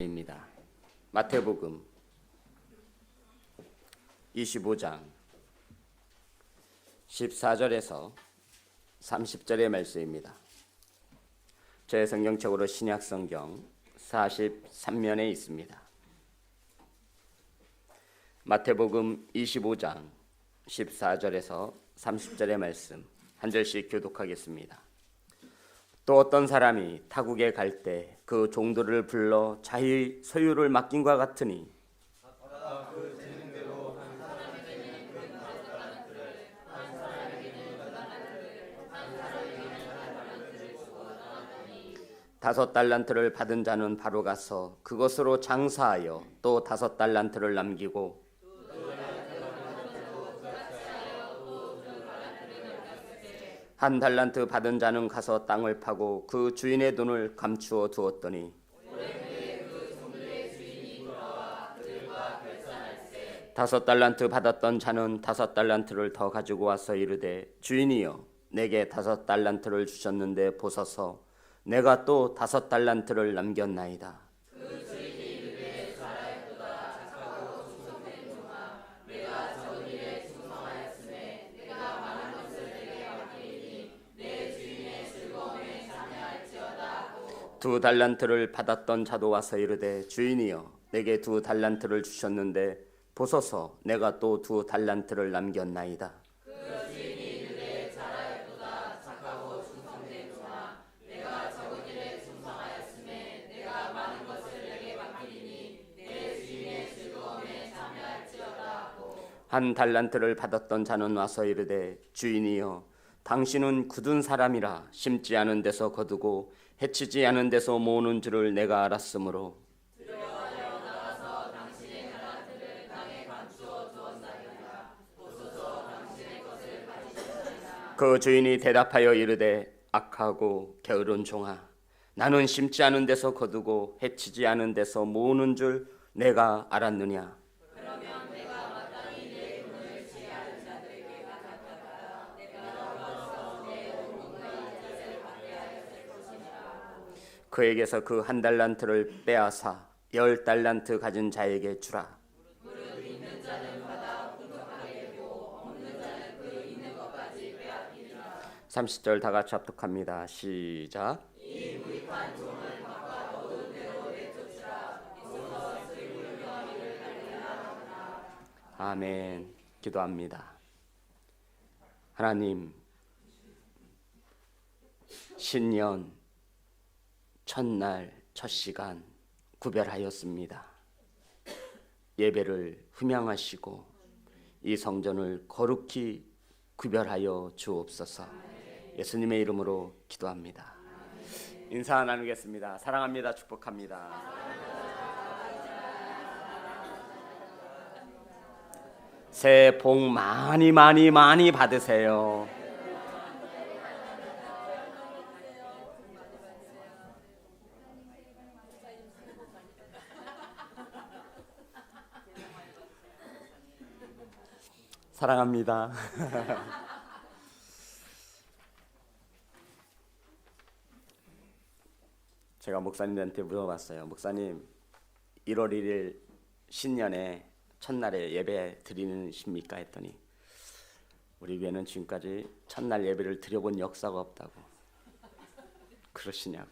입니다. 마태복음 25장 14절에서 30절의 말씀입니다. 제 성경책으로 신약성경 43면에 있습니다. 마태복음 25장 14절에서 30절의 말씀 한 절씩 교독하겠습니다. 또 어떤 사람이 타국에 갈 때 그 종들을 불러 자기 소유를 맡긴 것 같으니 다섯 달란트를 받은 자는 바로 가서 그것으로 장사하여 또 다섯 달란트를 남기고 한 달란트 받은 자는 가서 땅을 파고 그 주인의 돈을 감추어 두었더니 다섯 달란트 받았던 자는 다섯 달란트를 더 가지고 와서 이르되 주인이여 내게 다섯 달란트를 주셨는데 보소서 내가 또 다섯 달란트를 남겼나이다. 두 달란트를 받았던 자도 와서 이르되 주인이여 내게 두 달란트를 주셨는데 보소서 내가 또 두 달란트를 남겼나이다. 한 달란트를 받았던 자는 와서 이르되 주인이여 당신은 굳은 사람이라 심지 않은 데서 거두고 해치지 않은 데서 모으는 줄을 내가 알았으므로 그 주인이 대답하여 이르되 악하고 게으른 종아 나는 심지 않은 데서 거두고 해치지 않은 데서 모으는 줄 내가 알았느냐. 그에게서 그 한 달란트를 빼앗아 열 달란트 가진 자에게 주라. 30절 다 같이 합독합니다. 시작. 아멘. 기도합니다. 하나님, 신년 첫날 첫 시간 구별하였습니다. 예배를 흠양하시고 이 성전을 거룩히 구별하여 주옵소서. 예수님의 이름으로 기도합니다. 인사 나누겠습니다. 사랑합니다. 축복합니다. 새해 복 많이 받으세요. 사랑합니다. 제가 목사님한테 물어봤어요. 목사님, 1월 1일 신년에 첫날에 예배 드리십니까? 했더니 우리 교회는 지금까지 첫날 예배를 드려본 역사가 없다고. 그러시냐고.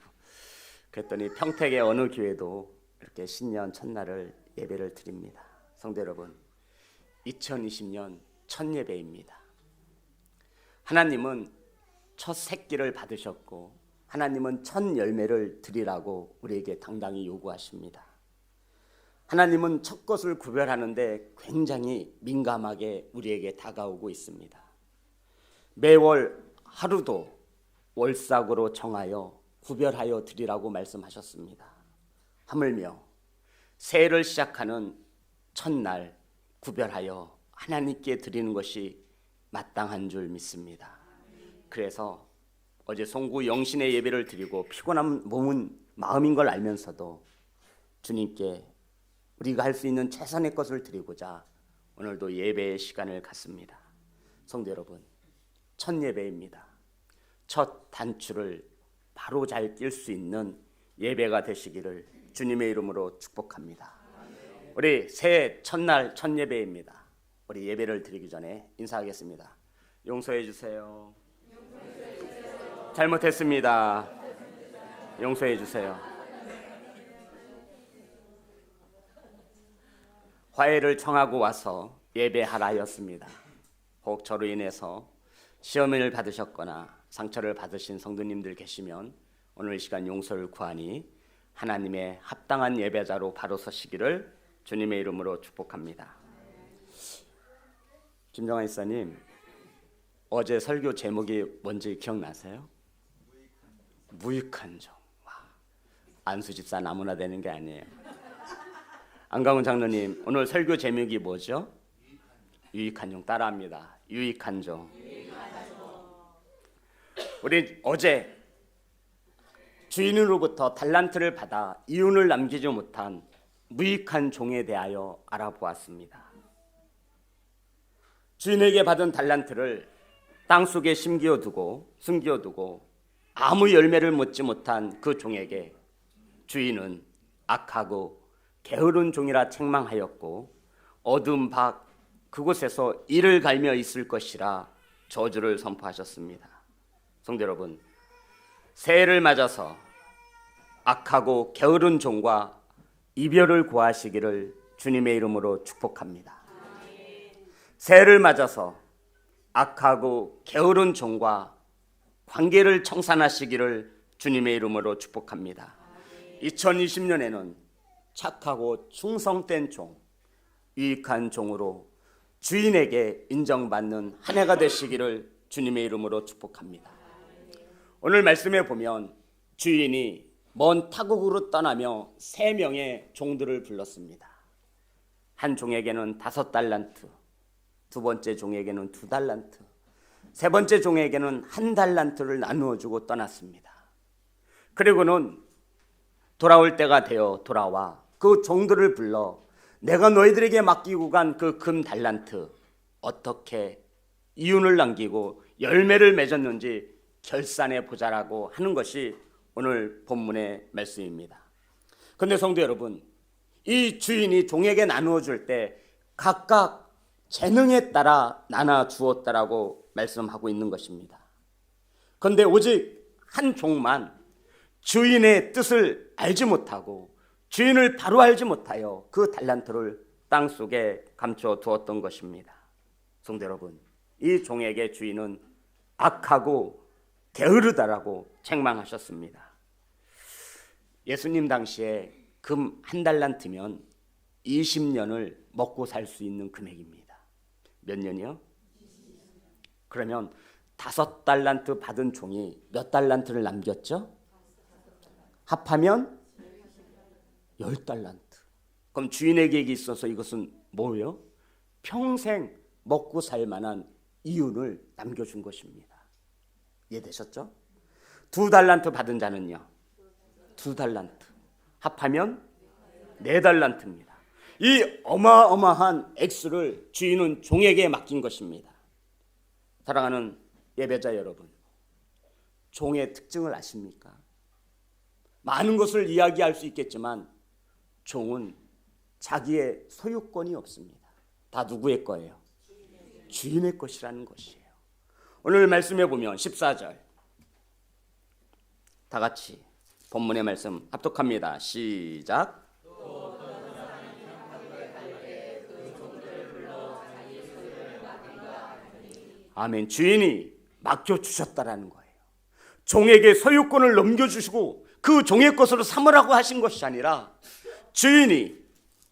그랬더니 평택의 어느 교회도 이렇게 신년 첫날을 예배를 드립니다. 성도 여러분, 2020년 첫 예배입니다. 하나님은 첫 새끼를 받으셨고 하나님은 첫 열매를 드리라고 우리에게 당당히 요구하십니다. 하나님은 첫 것을 구별하는데 굉장히 민감하게 우리에게 다가오고 있습니다. 매월 하루도 월삭으로 정하여 구별하여 드리라고 말씀하셨습니다. 하물며 새해를 시작하는 첫날 구별하여 하나님께 드리는 것이 마땅한 줄 믿습니다. 그래서 어제 송구 영신의 예배를 드리고 피곤한 몸은 마음인 걸 알면서도 주님께 우리가 할 수 있는 최선의 것을 드리고자 오늘도 예배의 시간을 갖습니다. 성도 여러분, 첫 예배입니다. 첫 단추를 바로 잘 낄 수 있는 예배가 되시기를 주님의 이름으로 축복합니다. 우리 새해 첫날 첫 예배입니다. 우리 예배를 드리기 전에 인사하겠습니다. 용서해 주세요. 잘못했습니다. 용서해 주세요. 화해를 청하고 와서 예배하라 하였습니다. 혹 저로 인해서 시험을 받으셨거나 상처를 받으신 성도님들 계시면 오늘 이 시간 용서를 구하니 하나님의 합당한 예배자로 바로 서시기를 주님의 이름으로 축복합니다. 김정환 이사님, 어제 설교 제목이 뭔지 기억나세요? 무익한 종. 안수 집사 나무나 되는 게 아니에요. 안강훈 장로님, 오늘 설교 제목이 뭐죠? 유익한 종. 따라합니다. 유익한 종. 우리 어제 주인으로부터 달란트를 받아 이윤을 남기지 못한 무익한 종에 대하여 알아보았습니다. 주인에게 받은 달란트를 땅속에 숨겨두고 아무 열매를 맺지 못한 그 종에게 주인은 악하고 게으른 종이라 책망하였고 어두운 밖 그곳에서 이를 갈며 있을 것이라 저주를 선포하셨습니다. 성도 여러분, 새해를 맞아서 악하고 게으른 종과 이별을 구하시기를 주님의 이름으로 축복합니다. 새해를 맞아서 악하고 게으른 종과 관계를 청산하시기를 주님의 이름으로 축복합니다. 2020년에는 착하고 충성된 종, 유익한 종으로 주인에게 인정받는 한 해가 되시기를 주님의 이름으로 축복합니다. 오늘 말씀에 보면 주인이 먼 타국으로 떠나며 3명의 종들을 불렀습니다. 한 종에게는 5달란트, 두 번째 종에게는 2달란트, 세 번째 종에게는 1달란트를 나누어 주고 떠났습니다. 그리고는 돌아올 때가 되어 돌아와 그 종들을 불러 내가 너희들에게 맡기고 간 그 금 달란트 어떻게 이윤을 남기고 열매를 맺었는지 결산해 보자라고 하는 것이 오늘 본문의 말씀입니다. 그런데 성도 여러분, 이 주인이 종에게 나누어 줄 때 각각 재능에 따라 나눠 주었다라고 말씀하고 있는 것입니다. 그런데 오직 한 종만 주인의 뜻을 알지 못하고 주인을 바로 알지 못하여 그 달란트를 땅속에 감춰 두었던 것입니다. 성도 여러분, 이 종에게 주인은 악하고 게으르다라고 책망하셨습니다. 예수님 당시에 금 1달란트면 20년을 먹고 살 수 있는 금액입니다. 몇 년이요? 그러면 5달란트 받은 종이 몇 달란트를 남겼죠? 합하면 10달란트. 그럼 주인에게 있어서 이것은 뭐예요? 평생 먹고 살 만한 이윤을 남겨준 것입니다. 이해되셨죠? 2달란트 받은 자는요? 2달란트. 합하면 4달란트입니다. 이 어마어마한 액수를 주인은 종에게 맡긴 것입니다. 사랑하는 예배자 여러분, 종의 특징을 아십니까? 많은 것을 이야기할 수 있겠지만 종은 자기의 소유권이 없습니다. 다 누구의 거예요? 주인의 것이라는 것이에요. 오늘 말씀해 보면 14절 다 같이 본문의 말씀 합독합니다. 시작. 아멘. 주인이 맡겨주셨다라는 거예요. 종에게 소유권을 넘겨주시고 그 종의 것으로 삼으라고 하신 것이 아니라 주인이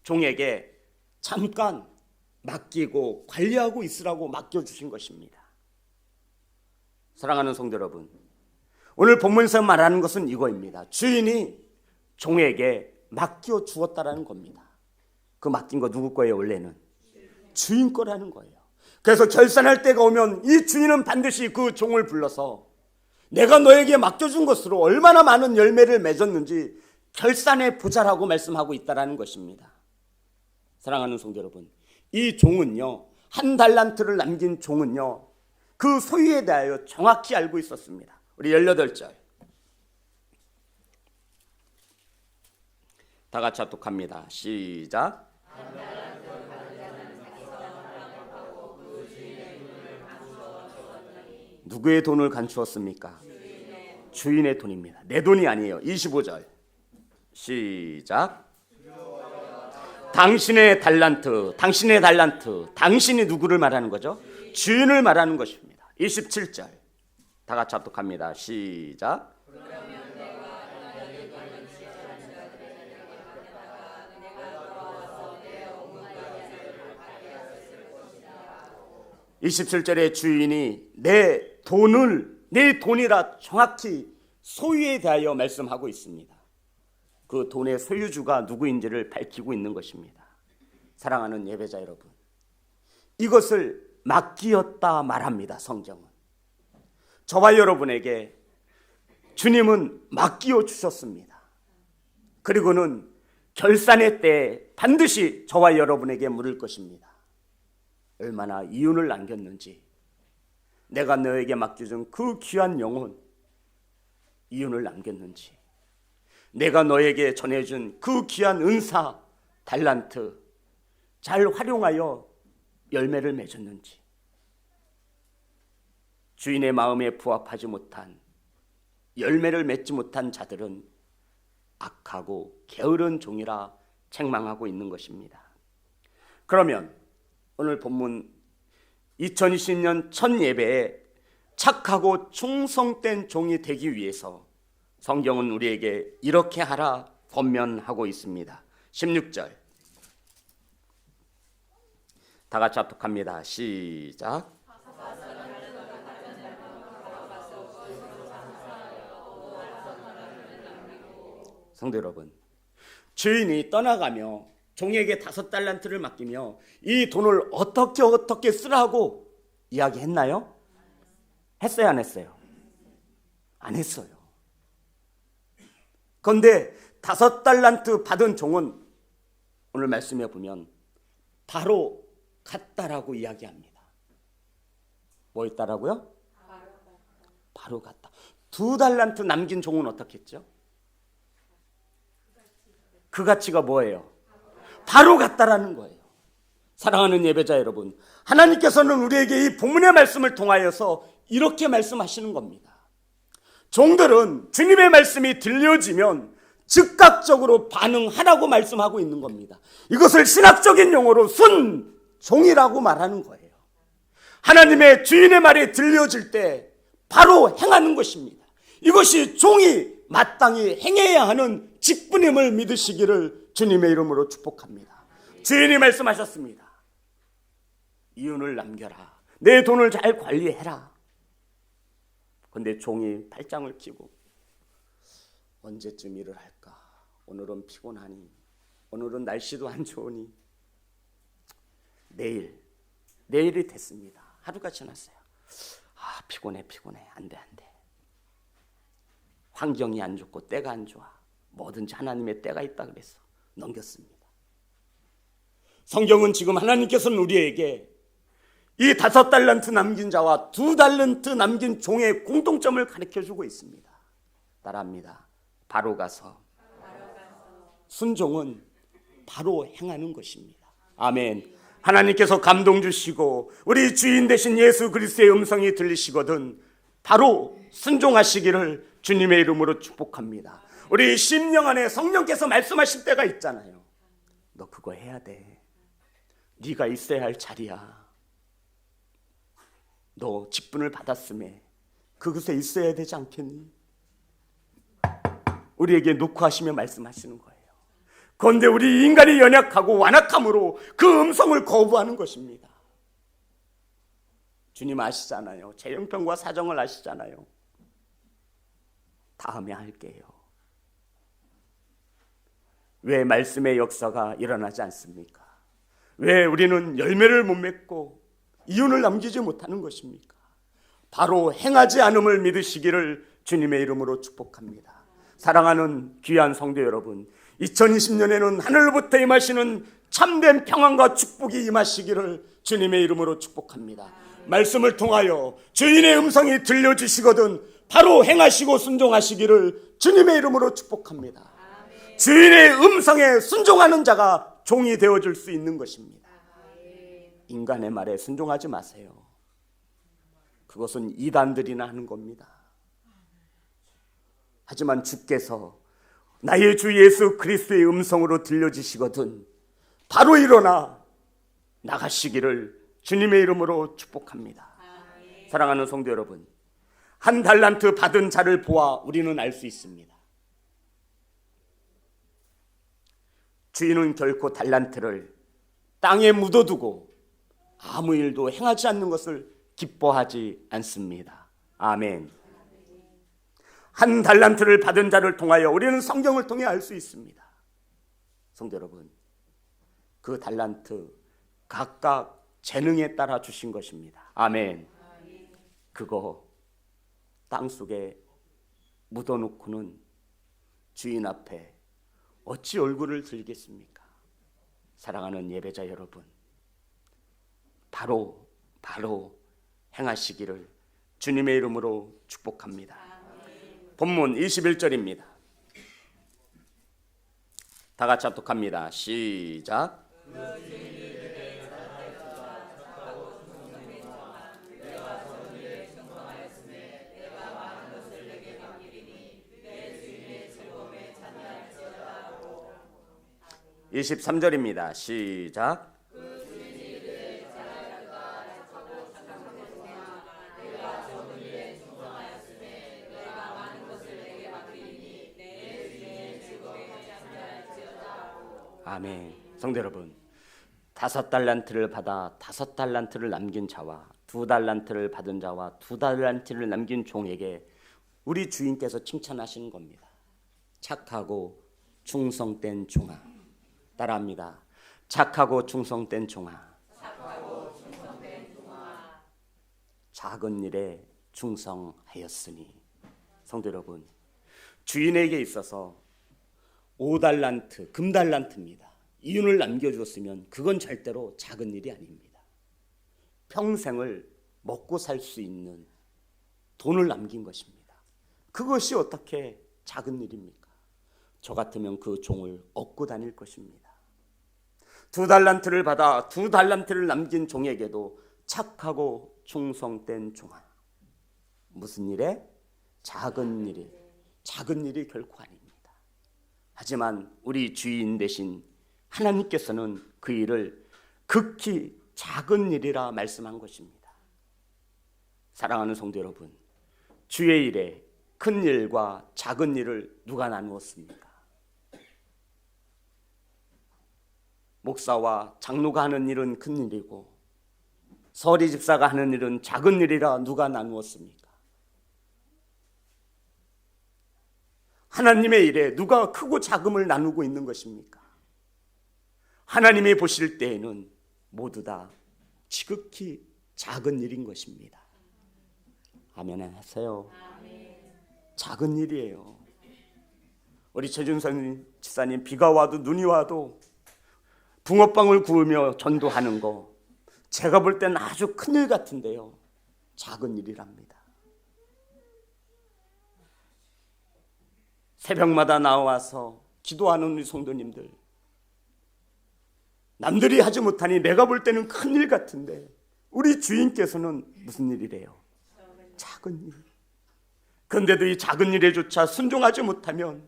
종에게 잠깐 맡기고 관리하고 있으라고 맡겨주신 것입니다. 사랑하는 성도 여러분, 오늘 본문에서 말하는 것은 이거입니다. 주인이 종에게 맡겨주었다라는 겁니다. 그 맡긴 거 누구 거예요? 원래는 주인 거라는 거예요. 그래서 결산할 때가 오면 이 주인은 반드시 그 종을 불러서 내가 너에게 맡겨준 것으로 얼마나 많은 열매를 맺었는지 결산해 보자라고 말씀하고 있다는 것입니다. 사랑하는 성도 여러분, 이 종은요, 1달란트를 남긴 종은요, 그 소유에 대하여 정확히 알고 있었습니다. 우리 18절 다 같이 합독합니다. 시작. 누구의 돈을 간추었습니까? 주인의 돈입니다. 내 돈이 아니에요. 25절 시작. 당신의 달란트, 당신이 누구를 말하는 거죠? 주인을 말하는 것입니다. 27절 다 같이 합독합니다. 시작. 27절에 주인이 내 돈이라 정확히 소유에 대하여 말씀하고 있습니다. 그 돈의 소유주가 누구인지를 밝히고 있는 것입니다. 사랑하는 예배자 여러분, 이것을 맡기었다 말합니다. 성경은 저와 여러분에게 주님은 맡기어 주셨습니다. 그리고는 결산의 때에 반드시 저와 여러분에게 물을 것입니다. 얼마나 이윤을 남겼는지, 내가 너에게 맡겨준 그 귀한 영혼 이윤을 남겼는지, 내가 너에게 전해준 그 귀한 은사 달란트 잘 활용하여 열매를 맺었는지, 주인의 마음에 부합하지 못한 열매를 맺지 못한 자들은 악하고 게으른 종이라 책망하고 있는 것입니다. 그러면 오늘 본문 2020년 첫 예배에 착하고 충성된 종이 되기 위해서 성경은 우리에게 이렇게 하라 권면하고 있습니다. 16절 다 같이 합독합니다. 시작. 성도 여러분, 주인이 떠나가며 종에게 5달란트를 맡기며 이 돈을 어떻게 쓰라고 이야기했나요? 했어요, 안 했어요? 안 했어요. 그런데 5달란트 받은 종은 오늘 말씀해 보면 바로 갔다라고 이야기합니다. 뭐 있다라고요? 바로 갔다. 2달란트 남긴 종은 어떻게 했죠? 그 가치가 뭐예요? 바로 갔다라는 거예요. 사랑하는 예배자 여러분, 하나님께서는 우리에게 이 본문의 말씀을 통하여서 이렇게 말씀하시는 겁니다. 종들은 주님의 말씀이 들려지면 즉각적으로 반응하라고 말씀하고 있는 겁니다. 이것을 신학적인 용어로 순종이라고 말하는 거예요. 하나님의 주인의 말이 들려질 때 바로 행하는 것입니다. 이것이 종이 마땅히 행해야 하는 직분임을 믿으시기를 주님의 이름으로 축복합니다. 주인이 말씀하셨습니다. 이윤을 남겨라. 내 돈을 잘 관리해라. 그런데 종이 팔짱을 끼고 언제쯤 일을 할까? 오늘은 피곤하니, 오늘은 날씨도 안 좋으니 내일이 됐습니다. 하루가 지났어요. 피곤해. 안 돼. 환경이 안 좋고 때가 안 좋아. 뭐든지 하나님의 때가 있다 그래서 넘겼습니다. 성경은 지금 하나님께서는 우리에게 이 5달란트 남긴 자와 2달란트 남긴 종의 공통점을 가르쳐주고 있습니다. 따라합니다. 바로 가서 순종은 바로 행하는 것입니다. 아멘. 하나님께서 감동 주시고 우리 주인 되신 예수 그리스도의 음성이 들리시거든 바로 순종하시기를 주님의 이름으로 축복합니다. 우리 심령 안에 성령께서 말씀하실 때가 있잖아요. 너 그거 해야 돼. 네가 있어야 할 자리야. 너 직분을 받았음에 그곳에 있어야 되지 않겠니? 우리에게 놓고 하시며 말씀하시는 거예요. 그런데 우리 인간이 연약하고 완악함으로 그 음성을 거부하는 것입니다. 주님 아시잖아요. 제 형편과 사정을 아시잖아요. 다음에 할게요. 왜 말씀의 역사가 일어나지 않습니까? 왜 우리는 열매를 못 맺고 이윤을 남기지 못하는 것입니까? 바로 행하지 않음을 믿으시기를 주님의 이름으로 축복합니다. 사랑하는 귀한 성도 여러분, 2020년에는 하늘로부터 임하시는 참된 평안과 축복이 임하시기를 주님의 이름으로 축복합니다. 말씀을 통하여 주인의 음성이 들려주시거든 바로 행하시고 순종하시기를 주님의 이름으로 축복합니다. 주인의 음성에 순종하는 자가 종이 되어줄 수 있는 것입니다. 인간의 말에 순종하지 마세요. 그것은 이단들이나 하는 겁니다. 하지만 주께서 나의 주 예수 그리스도의 음성으로 들려지시거든 바로 일어나 나가시기를 주님의 이름으로 축복합니다. 사랑하는 성도 여러분, 한 달란트 받은 자를 보아 우리는 알 수 있습니다. 주인은 결코 달란트를 땅에 묻어두고 아무 일도 행하지 않는 것을 기뻐하지 않습니다. 아멘. 한 달란트를 받은 자를 통하여 우리는 성경을 통해 알 수 있습니다. 성도 여러분, 그 달란트 각각 재능에 따라 주신 것입니다. 아멘. 그거 땅속에 묻어놓고는 주인 앞에 어찌 얼굴을 들겠습니까? 사랑하는 예배자 여러분, 바로 행하시기를 주님의 이름으로 축복합니다. 본문 21절입니다. 다 같이 합독합니다. 시작. (23절입니다) 시작. '아멘. 성도 여러분, 5달란트를 받아 5달란트를 남긴 자와 2달란트를 받은 자와 2달란트를 남긴 종에게 우리 주인께서 칭찬하시는 겁니다. 착하고 충성된 종아. 따라합니다. 착하고 충성된 종아. 작은 일에 충성하였으니. 성도 여러분, 주인에게 있어서 5달란트, 금달란트입니다. 이윤을 남겨주었으면 그건 절대로 작은 일이 아닙니다. 평생을 먹고 살 수 있는 돈을 남긴 것입니다. 그것이 어떻게 작은 일입니까? 저 같으면 그 종을 얻고 다닐 것입니다. 2달란트를 받아 2달란트를 남긴 종에게도 착하고 충성된 종아. 무슨 일에? 작은 일이. 작은 일이 결코 아닙니다. 하지만 우리 주인 대신 하나님께서는 그 일을 극히 작은 일이라 말씀한 것입니다. 사랑하는 성도 여러분, 주의 일에 큰 일과 작은 일을 누가 나누었습니까? 목사와 장로가 하는 일은 큰 일이고 서리 집사가 하는 일은 작은 일이라 누가 나누었습니까? 하나님의 일에 누가 크고 작음을 나누고 있는 것입니까? 하나님이 보실 때에는 모두 다 지극히 작은 일인 것입니다. 아멘 하세요. 작은 일이에요. 우리 최준선 집사님, 비가 와도 눈이 와도 붕어빵을 구우며 전도하는 거, 제가 볼 때는 아주 큰일 같은데요, 작은 일이랍니다. 새벽마다 나와서 기도하는 우리 성도님들, 남들이 하지 못하니 내가 볼 때는 큰일 같은데 우리 주인께서는 무슨 일이래요? 작은 일. 그런데도 이 작은 일에조차 순종하지 못하면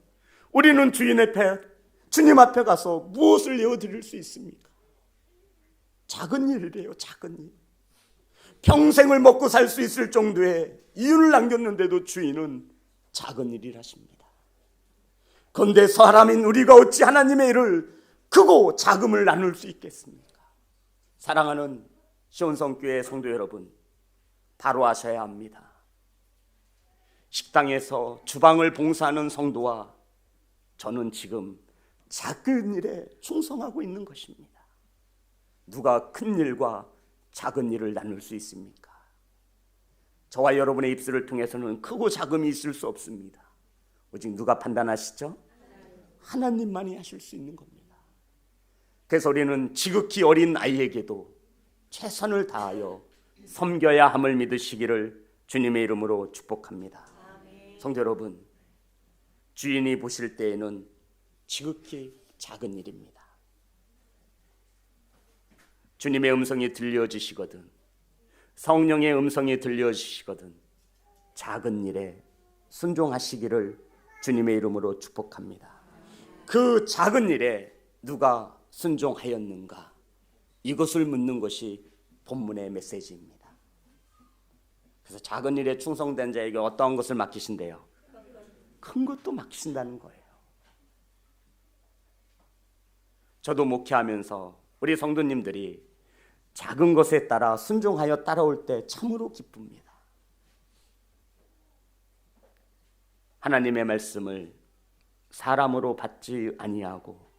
우리는 주님 앞에 가서 무엇을 내어드릴 수 있습니까? 작은 일이래요. 작은 일. 평생을 먹고 살 수 있을 정도의 이윤을 남겼는데도 주인은 작은 일이라십니다. 그런데 사람인 우리가 어찌 하나님의 일을 크고 작음을 나눌 수 있겠습니까? 사랑하는 시온성교회 성도 여러분, 바로 아셔야 합니다. 식당에서 주방을 봉사하는 성도와 저는 지금 작은 일에 충성하고 있는 것입니다. 누가 큰 일과 작은 일을 나눌 수 있습니까? 저와 여러분의 입술을 통해서는 크고 작음이 있을 수 없습니다. 오직 누가 판단하시죠? 하나님만이 하실 수 있는 겁니다. 그래서 우리는 지극히 어린 아이에게도 최선을 다하여 섬겨야 함을 믿으시기를 주님의 이름으로 축복합니다. 성도 여러분, 주인이 보실 때에는 지극히 작은 일입니다. 주님의 음성이 들려지시거든, 성령의 음성이 들려지시거든 작은 일에 순종하시기를 주님의 이름으로 축복합니다. 그 작은 일에 누가 순종하였는가, 이것을 묻는 것이 본문의 메시지입니다. 그래서 작은 일에 충성된 자에게 어떠한 것을 맡기신대요? 큰 것도 맡기신다는 거예요. 저도 목회하면서 우리 성도님들이 작은 것에 따라 순종하여 따라올 때 참으로 기쁩니다. 하나님의 말씀을 사람으로 받지 아니하고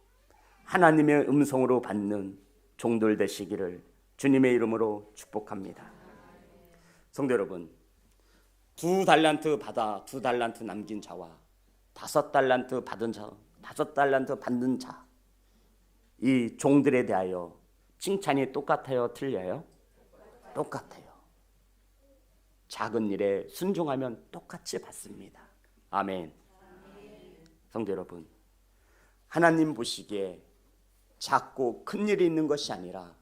하나님의 음성으로 받는 종들 되시기를 주님의 이름으로 축복합니다. 성도 여러분, 2달란트 받아 2달란트 남긴 자와 5달란트 받은 자, 5달란트 받는 자, 이 종들에 대하여 칭찬이 똑같아요? 틀려요? 똑같아요. 작은 일에 순종하면 똑같이 받습니다. 아멘. 성도 여러분, 하나님 보시기에 작고 큰 일이 있는 것이 아니라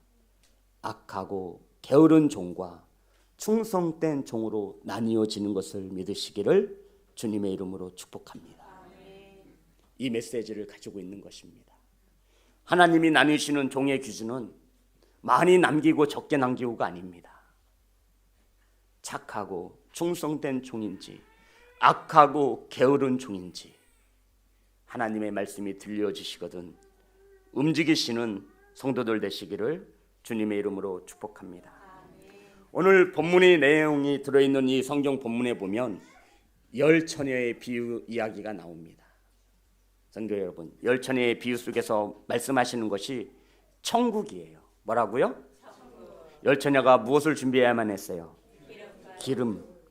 악하고 게으른 종과 충성된 종으로 나뉘어지는 것을 믿으시기를 주님의 이름으로 축복합니다. 이 메시지를 가지고 있는 것입니다. 하나님이 나누시는 종의 기준은 많이 남기고 적게 남기고가 아닙니다. 착하고 충성된 종인지 악하고 게으른 종인지 하나님의 말씀이 들려지시거든 움직이시는 성도들 되시기를 주님의 이름으로 축복합니다. 오늘 본문의 내용이 들어있는 이 성경 본문에 보면 열처녀의 비유 이야기가 나옵니다. 성도 여러분, 열처녀의 비유 속에서 말씀하시는 것이 천국이에요. 뭐라고요? 열처녀가 무엇을 준비해야만 했어요?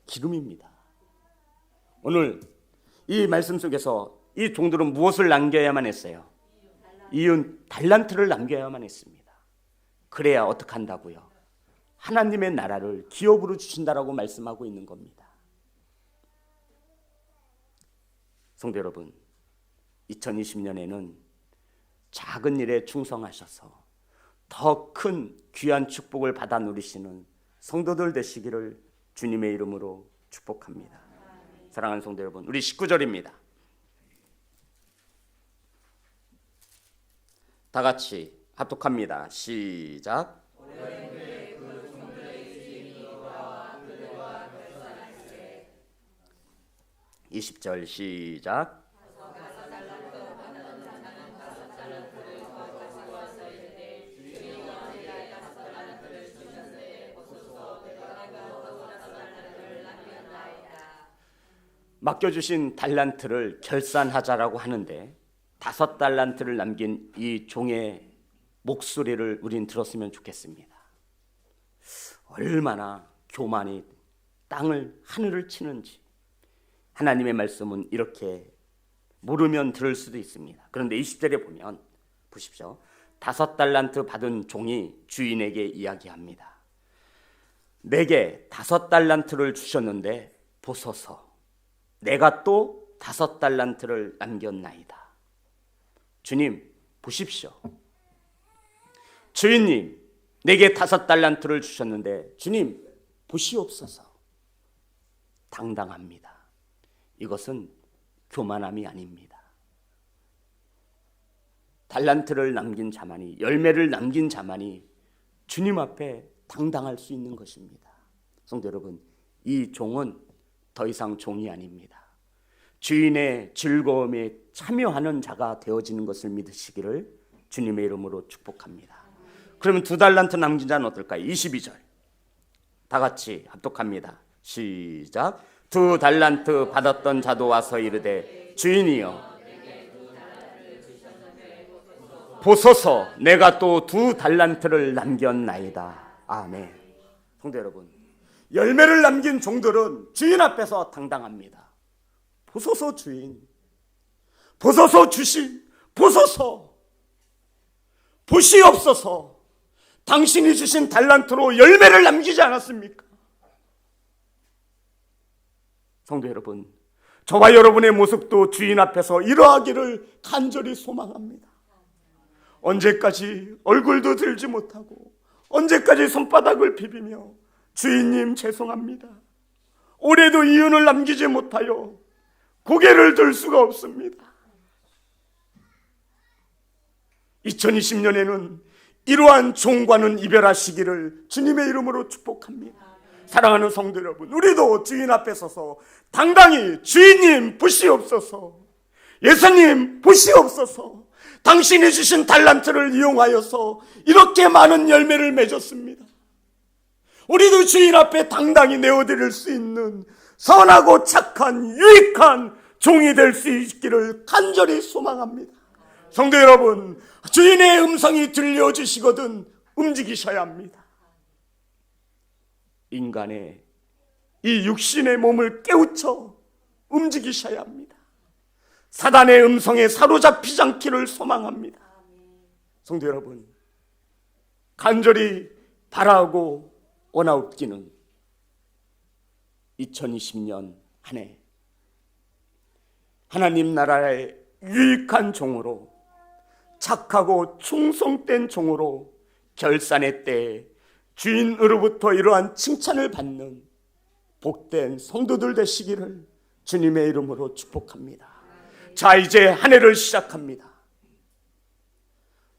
기름입니다. 오늘 이 말씀 속에서 이 종들은 무엇을 남겨야만 했어요? 이은 달란트를 남겨야만 했습니다. 그래야 어떻게 한다고요? 하나님의 나라를 기업으로 주신다라고 말씀하고 있는 겁니다. 성도 여러분, 2020년에는 작은 일에 충성하셔서 더 큰 귀한 축복을 받아 누리시는 성도들 되시기를 주님의 이름으로 축복합니다. 사랑하는 성도 여러분, 우리 19절입니다. 다 같이 합독합니다. 시작. 20절 시작. 맡겨주신 달란트를 결산하자라고 하는데 5달란트를 남긴 이 종의 목소리를 우린 들었으면 좋겠습니다. 얼마나 교만이 하늘을 치는지 하나님의 말씀은 이렇게 모르면 들을 수도 있습니다. 그런데 20절에 보면 보십시오. 5달란트 받은 종이 주인에게 이야기합니다. 내게 5달란트를 주셨는데 보소서, 내가 또 5달란트를 남겼나이다. 주님 보십시오. 주인님, 내게 5달란트를 주셨는데 주님 보시옵소서. 당당합니다. 이것은 교만함이 아닙니다. 달란트를 남긴 자만이, 열매를 남긴 자만이 주님 앞에 당당할 수 있는 것입니다. 성도 여러분, 이 종은 더 이상 종이 아닙니다. 주인의 즐거움에 참여하는 자가 되어지는 것을 믿으시기를 주님의 이름으로 축복합니다. 그러면 2달란트 남긴 자는 어떨까요? 22절 다 같이 합독합니다. 시작. 2달란트 받았던 자도 와서 이르되 주인이여 보소서, 내가 또 2달란트를 남겼나이다. 아멘. 성도 여러분, 열매를 남긴 종들은 주인 앞에서 당당합니다. 보소서 주인, 보소서 주신, 보소서 보시옵소서. 당신이 주신 달란트로 열매를 남기지 않았습니까? 성도 여러분, 저와 여러분의 모습도 주인 앞에서 이러하기를 간절히 소망합니다. 언제까지 얼굴도 들지 못하고 언제까지 손바닥을 비비며 주인님 죄송합니다, 올해도 이윤을 남기지 못하여 고개를 들 수가 없습니다. 2020년에는 이러한 종과는 이별하시기를 주님의 이름으로 축복합니다. 사랑하는 성도 여러분, 우리도 주인 앞에 서서 당당히 주인님 보시옵소서, 예수님 보시옵소서, 당신이 주신 달란트를 이용하여서 이렇게 많은 열매를 맺었습니다. 우리도 주인 앞에 당당히 내어드릴 수 있는 선하고 착한 유익한 종이 될 수 있기를 간절히 소망합니다. 성도 여러분, 주인의 음성이 들려주시거든 움직이셔야 합니다. 인간의 이 육신의 몸을 깨우쳐 움직이셔야 합니다. 사단의 음성에 사로잡히지 않기를 소망합니다. 성도 여러분, 간절히 바라고 원하옵기는 2020년 한 해 하나님 나라의 유익한 종으로, 착하고 충성된 종으로 결산의 때에 주인으로부터 이러한 칭찬을 받는 복된 성도들 되시기를 주님의 이름으로 축복합니다. 자, 이제 한 해를 시작합니다.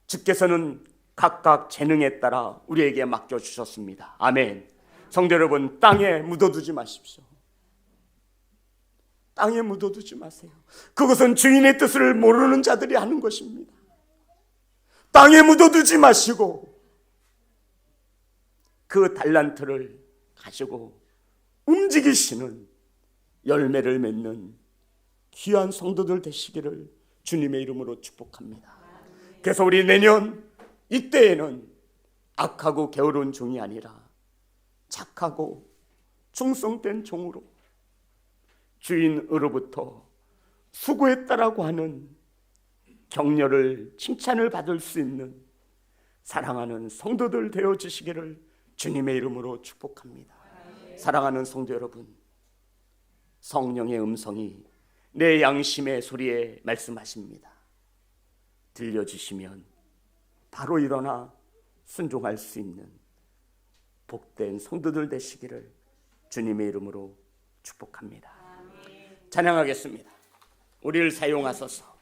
주께서는 각각 재능에 따라 우리에게 맡겨주셨습니다. 아멘. 성도 여러분, 땅에 묻어두지 마십시오. 땅에 묻어두지 마세요. 그것은 주인의 뜻을 모르는 자들이 하는 것입니다. 땅에 묻어두지 마시고 그 달란트를 가지고 움직이시는 열매를 맺는 귀한 성도들 되시기를 주님의 이름으로 축복합니다. 그래서 우리 내년 이때에는 악하고 게으른 종이 아니라 착하고 충성된 종으로 주인으로부터 수고했다라고 하는 격려를, 칭찬을 받을 수 있는 사랑하는 성도들 되어주시기를 주님의 이름으로 축복합니다. 사랑하는 성도 여러분, 성령의 음성이 내 양심의 소리에 말씀하십니다. 들려주시면 바로 일어나 순종할 수 있는 복된 성도들 되시기를 주님의 이름으로 축복합니다. 찬양하겠습니다. 우리를 사용하소서.